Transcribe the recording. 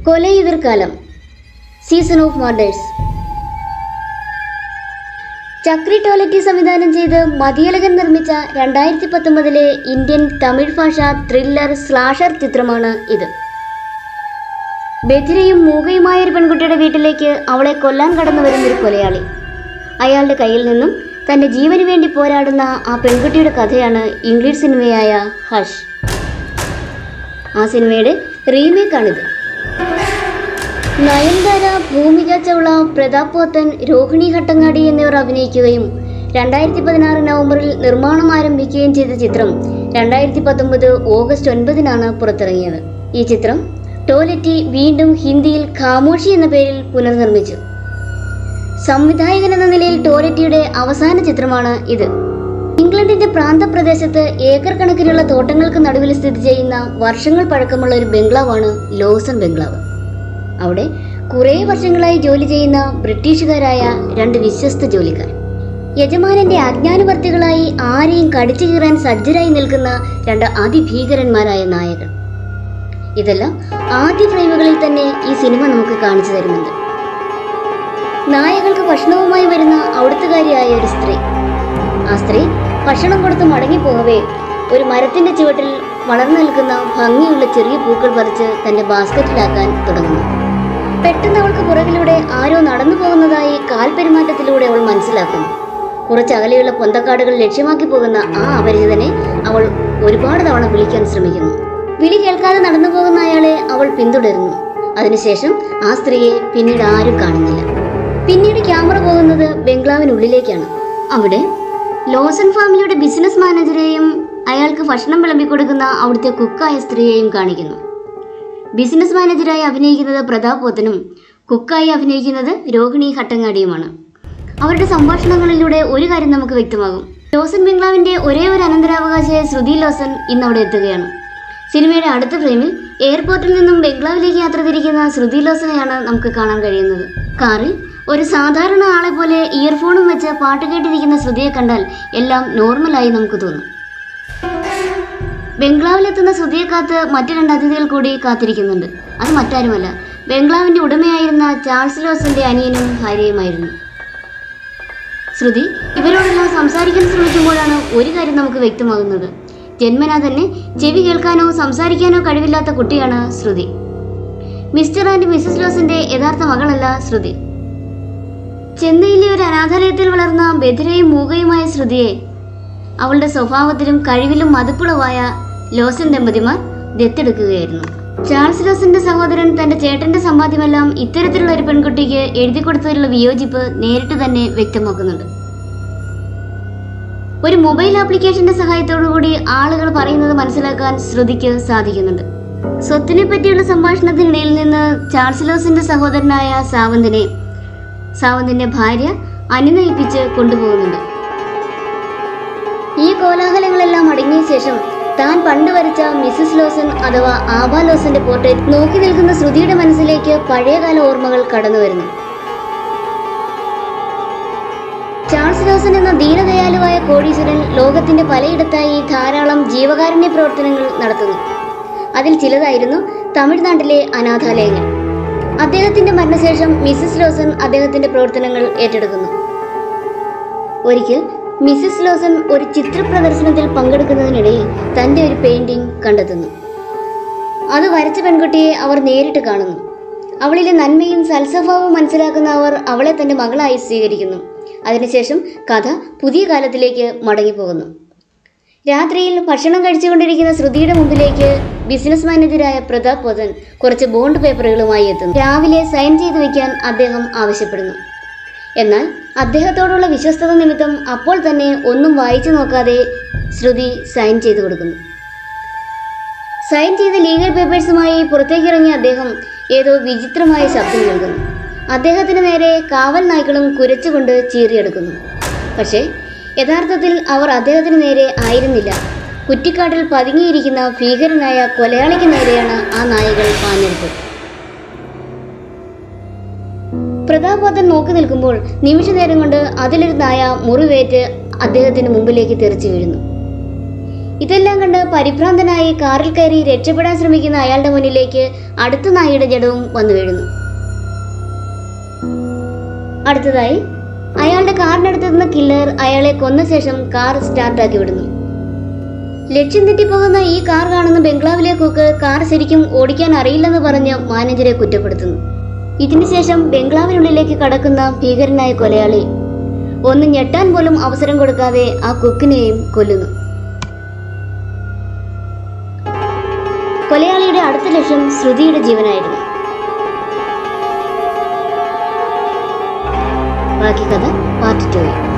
കൊലയുതിർക്കാലം, season of murders. ചക്രി ടോലറ്റി സംവിധാനം ചെയ്ത് മതിയഴകൻ നിർമ്മിച്ച 2019 ഇന്ത്യൻ തമിഴ് ഭാഷ ത്രില്ലർ സ്ലാഷർ ചിത്രമാണ് ഇത്. ബധിരയും മൂകയുമായ ഒരു പെൺകുട്ടിയുടെ വീട്ടിലേക്ക് അവളെ കൊല്ലാൻ കടന്നു വരുന്നൊരു കൊലയാളി. അയാളുടെ കയ്യിൽ നിന്നും തൻ്റെ ജീവന് വേണ്ടി പോരാടുന്ന ആ പെൺകുട്ടിയുടെ കഥയാണ് ഇംഗ്ലീഷ് സിനിമയായ ഹഷ്. ആ സിനിമയുടെ റീമേക്കാണിത്. നയൻതാര, ഭൂമിക ചൗള, പ്രതാപ് പോത്തൻ, രോഹിണി ഹട്ടങ്ങാടി എന്നിവർ അഭിനയിക്കുകയും 2016 നവംബറിൽ നിർമ്മാണം ആരംഭിക്കുകയും ചെയ്ത ചിത്രം 2019 ഓഗസ്റ്റ് 9 പുറത്തിറങ്ങിയത്. ഈ ചിത്രം ടോലറ്റി വീണ്ടും ഹിന്ദിയിൽ ഖാമോഷി എന്ന പേരിൽ പുനർനിർമ്മിച്ചു. സംവിധായകൻ എന്ന നിലയിൽ ടോലറ്റിയുടെ അവസാന ചിത്രമാണ് ഇത്. ഇംഗ്ലണ്ടിന്റെ പ്രാന്തപ്രദേശത്ത് ഏക്കർ കണക്കിനുള്ള തോട്ടങ്ങൾക്ക് നടുവിൽ സ്ഥിതി ചെയ്യുന്ന വർഷങ്ങൾ പഴക്കമുള്ള ഒരു ബംഗ്ലാവാണ് ലോസൺ ബംഗ്ലാവ്. അവിടെ കുറേ വർഷങ്ങളായി ജോലി ചെയ്യുന്ന ബ്രിട്ടീഷുകാരായ 2 വിശ്വസ്ത ജോലിക്കാർ, യജമാനന്റെ അജ്ഞാനവർത്തികളായി ആരെയും കടിച്ചു കീറാൻ സജ്ജരായി നിൽക്കുന്ന 2 അതിഭീകരന്മാരായ നായകർ. ഇതെല്ലാം ആദ്യ ഫ്രെയിമുകളിൽ തന്നെ ഈ സിനിമ നമുക്ക് കാണിച്ചു തരുന്നുണ്ട്. നായകൾക്ക് ഭക്ഷണവുമായി വരുന്ന അവിടുത്തുകാരിയായ ഒരു സ്ത്രീ. ആ സ്ത്രീ ഭക്ഷണം കൊടുത്ത് മടങ്ങിപ്പോകവേ ഒരു മരത്തിന്റെ ചുവട്ടിൽ വളർന്നു നിൽക്കുന്ന ഭംഗിയുള്ള ചെറിയ പൂക്കൾ പറിച്ച് തന്റെ ബാസ്ക്കറ്റിലാക്കാൻ തുടങ്ങുന്നു. പെട്ടെന്ന് അവൾക്ക് പുറകിലൂടെ ആരോ നടന്നു പോകുന്നതായി കാൽപെരുമാറ്റത്തിലൂടെ അവൾ മനസ്സിലാക്കുന്നു. കുറച്ച് അകലെയുള്ള പൊന്തക്കാടുകൾ ലക്ഷ്യമാക്കി പോകുന്ന ആ അപരിചിതനെ അവൾ ഒരുപാട് തവണ വിളിക്കാൻ ശ്രമിക്കുന്നു. വിളി കേൾക്കാതെ നടന്നു പോകുന്ന അയാളെ അവൾ പിന്തുടരുന്നു. അതിനുശേഷം ആ സ്ത്രീയെ പിന്നീട് ആരും കാണുന്നില്ല. പിന്നീട് ക്യാമറ പോകുന്നത് ബംഗ്ലാവിനുള്ളിലേക്കാണ്. അവിടെ ലോസൺ ഫാമിലിയുടെ ബിസിനസ് മാനേജരെയും അയാൾക്ക് ഭക്ഷണം വിളമ്പിക്കൊടുക്കുന്ന അവിടുത്തെ കുക്കായ സ്ത്രീയെയും കാണിക്കുന്നു. ബിസിനസ് മാനേജരായി അഭിനയിക്കുന്നത് പ്രതാപ് പോത്തനും കുക്കായി അഭിനയിക്കുന്നത് രോഹിണി ഹട്ടങ്ങാടിയുമാണ്. അവരുടെ സംഭാഷണങ്ങളിലൂടെ ഒരു കാര്യം നമുക്ക് വ്യക്തമാകും. ലോസൺ ബംഗ്ലാവിന്റെ ഒരേ ഒരു അനന്തരാവകാശിയായ ശ്രുതി ലോസൺ ഇന്ന് അവിടെ എത്തുകയാണ്. സിനിമയുടെ അടുത്ത ഫ്രെയിമിൽ എയർപോർട്ടിൽ നിന്നും ബംഗ്ലാവിലേക്ക് യാത്ര തിരിക്കുന്ന ശ്രുതി ലോസനെയാണ് നമുക്ക് കാണാൻ കഴിയുന്നത്. കാറിൽ ഒരു സാധാരണ ആളെ പോലെ ഇയർഫോണും വെച്ച് പാട്ട് കേട്ടിരിക്കുന്ന ശ്രുതിയെ കണ്ടാൽ എല്ലാം നോർമലായി നമുക്ക് തോന്നും. ബംഗ്ലാവിലെത്തുന്ന ശ്രുതിയെ കാത്ത് മറ്റു 2 അതിഥികൾ കൂടി കാത്തിരിക്കുന്നുണ്ട്. അത് മറ്റാരുമല്ല, ബംഗ്ലാവിന്റെ ഉടമയായിരുന്ന ചാൾസ് ലോസന്റെ അനിയനും ഭാര്യയുമായിരുന്നു. ശ്രുതി ഇവരോടെല്ലാം സംസാരിക്കാൻ ശ്രമിക്കുമ്പോഴാണ് ഒരു കാര്യം നമുക്ക് വ്യക്തമാകുന്നത്. ജന്മനാ തന്നെ ചെവി കേൾക്കാനോ സംസാരിക്കാനോ കഴിവില്ലാത്ത കുട്ടിയാണ് ശ്രുതി. മിസ്റ്റർ ആൻഡ് മിസസ് ലോസന്റെ യഥാർത്ഥ മകളല്ല ശ്രുതി. ചെന്നൈയിലെ ഒരു അനാഥാലയത്തിൽ വളർന്ന ബധിരയും മൂകയുമായ ശ്രുതിയെ അവളുടെ സ്വഭാവത്തിലും കഴിവിലും മതിപ്പുളവായ ലോസൺ ദമ്പതിമാർ ദത്തെടുക്കുകയായിരുന്നു. ചാൾസ് ലോസന്റെ സഹോദരൻ തന്റെ ചേട്ടന്റെ സമ്പാദ്യമെല്ലാം ഇത്തരത്തിലുള്ള ഒരു പെൺകുട്ടിക്ക് എഴുതി കൊടുത്തതിലുള്ള വിയോജിപ്പ് നേരിട്ട് തന്നെ വ്യക്തമാക്കുന്നുണ്ട്. ഒരു മൊബൈൽ ആപ്ലിക്കേഷന്റെ സഹായത്തോടുകൂടി ആളുകൾ പറയുന്നത് മനസ്സിലാക്കാൻ ശ്രുതിക്ക് സാധിക്കുന്നുണ്ട്. സ്വത്തിനെ പറ്റിയുള്ള സംഭാഷണത്തിനിടയിൽ നിന്ന് ചാൾസ് ലോസന്റെ സഹോദരനായ സാവന്തിന്റെ ഭാര്യ അനുനയിപ്പിച്ച് കൊണ്ടുപോകുന്നുണ്ട്. ഈ കോലാഹലങ്ങളെല്ലാം അടങ്ങിയ ശേഷം താൻ പണ്ട് വരച്ച മിസസ് ലോസൺ അഥവാ ആബ ലോസന്റെ പോർട്രേറ്റ് നോക്കി നിൽക്കുന്ന ശ്രുതിയുടെ മനസ്സിലേക്ക് പഴയകാല ഓർമ്മകൾ കടന്നു വരുന്നു. ചാൾസ് ലോസൺ എന്ന ദീനദയാലുവായ കോടീശ്വരൻ ലോകത്തിന്റെ പലയിടത്തായി ധാരാളം ജീവകാരുണ്യ പ്രവർത്തനങ്ങൾ നടത്തുന്നു. അതിൽ ചിലതായിരുന്നു തമിഴ്നാട്ടിലെ അനാഥാലയങ്ങൾ. അദ്ദേഹത്തിന്റെ മരണശേഷം മിസസ് ലോസൺ അദ്ദേഹത്തിന്റെ പ്രവർത്തനങ്ങൾ ഏറ്റെടുക്കുന്നു. ഒരിക്കൽ മിസസ് ലോസൺ ഒരു ചിത്ര പ്രദർശനത്തിൽ പങ്കെടുക്കുന്നതിനിടയിൽ തൻ്റെ ഒരു പെയിന്റിംഗ് കണ്ടെത്തുന്നു. അത് വരച്ച പെൺകുട്ടിയെ അവർ നേരിട്ട് കാണുന്നു. അവളിലെ നന്മയും സൽസ്വഭാവവും മനസ്സിലാക്കുന്ന അവർ അവളെ തൻ്റെ മകളായി സ്വീകരിക്കുന്നു. അതിനുശേഷം കഥ പുതിയ കാലത്തിലേക്ക് മടങ്ങിപ്പോകുന്നു. രാത്രിയിൽ ഭക്ഷണം കഴിച്ചുകൊണ്ടിരിക്കുന്ന ശ്രുതിയുടെ മുമ്പിലേക്ക് ബിസിനസ് മാനേജരായ പ്രതാപ് പോത്തൻ കുറച്ച് ബോണ്ട് പേപ്പറുകളുമായി എത്തുന്നു. രാവിലെ സൈൻ ചെയ്തു വയ്ക്കാൻ അദ്ദേഹം ആവശ്യപ്പെടുന്നു. എന്നാൽ അദ്ദേഹത്തോടുള്ള വിശ്വസ്തത നിമിത്തം അപ്പോൾ തന്നെ ഒന്നും വായിച്ചു നോക്കാതെ ശ്രുതി സൈൻ ചെയ്തു കൊടുക്കുന്നു. സൈൻ ചെയ്ത ലീഗൽ പേപ്പേഴ്സുമായി പുറത്തേക്കിറങ്ങിയ അദ്ദേഹം ഏതോ വിചിത്രമായ ശബ്ദം കേൾക്കുന്നു. അദ്ദേഹത്തിന് നേരെ കാവൽ നായ്ക്കളും കുരച്ചുകൊണ്ട് ചീറിയെടുക്കുന്നു. പക്ഷേ യഥാർത്ഥത്തിൽ അവർ അദ്ദേഹത്തിന് നേരെ ആയിരുന്നില്ല. കുറ്റിക്കാട്ടിൽ പതുങ്ങിയിരിക്കുന്ന ഭീകരനായ കൊലയാളിക്ക് നേരെയാണ് ആ നായകൾ പാഞ്ഞെടുത്തത്. പ്രതാപ് പോത്തൻ നോക്കി നിൽക്കുമ്പോൾ നിമിഷ നേരം കൊണ്ട് അതിലൊരു നായ മുറിവേറ്റ് അദ്ദേഹത്തിന് മുമ്പിലേക്ക് തെറിച്ചു വീഴുന്നു. ഇതെല്ലാം കണ്ട് പരിഭ്രാന്തനായി കാറിൽ കയറി രക്ഷപ്പെടാൻ ശ്രമിക്കുന്ന അയാളുടെ മുന്നിലേക്ക് അടുത്ത നായയുടെ ജഡവും വന്നു വീഴുന്നു. അടുത്തതായി അയാളുടെ കാറിനടുത്ത് നിന്ന് കില്ലർ അയാളെ കൊന്ന ശേഷം കാർ സ്റ്റാർട്ടാക്കി വിടുന്നു. ലക്ഷ്യം തെറ്റിപ്പോകുന്ന ഈ കാർ കാണുന്ന ബംഗ്ലാവിലെ കുക്ക് കാർ ശരിക്കും ഓടിക്കാൻ അറിയില്ലെന്ന് പറഞ്ഞ് മാനേജരെ കുറ്റപ്പെടുത്തുന്നു. ഇതിനുശേഷം ബംഗ്ലാവിനുള്ളിലേക്ക് കടക്കുന്ന ഭീകരനായ കൊലയാളി ഒന്ന് ഞെട്ടാൻ പോലും അവസരം കൊടുക്കാതെ ആ കുക്കിനെയും കൊല്ലുന്നു. കൊലയാളിയുടെ അടുത്ത ലക്ഷ്യം ശ്രുതിയുടെ ജീവനായിരുന്നു. ബാക്കി കഥ പാർട്ട് 2.